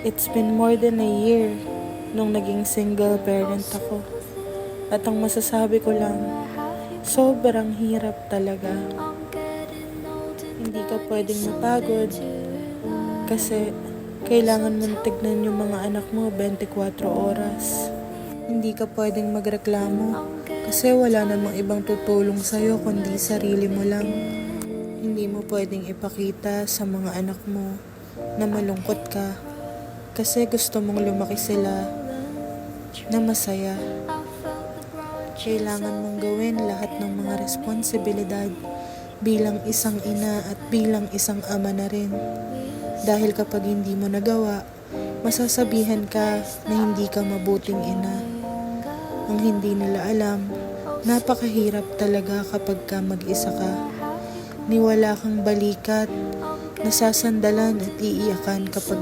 It's been more than a year nung naging single parent ako. At ang masasabi ko lang, sobrang hirap talaga. Hindi ka pwedeng mapagod kasi kailangan mong tignan yung mga anak mo 24 oras. Hindi ka pwedeng magreklamo kasi wala namang ibang tutulong sa'yo kundi sarili mo lang. Hindi mo pwedeng ipakita sa mga anak mo na malungkot ka kasi gusto mong lumaki sila na masaya. Kailangan mong gawin lahat ng mga responsibilidad bilang isang ina at bilang isang ama na rin. Dahil kapag hindi mo nagawa, masasabihan ka na hindi ka mabuting ina. Ang hindi nila alam, napakahirap talaga kapag ka mag-isa ka. Niwala kang balikat, nasasandalan at iiyakan kapag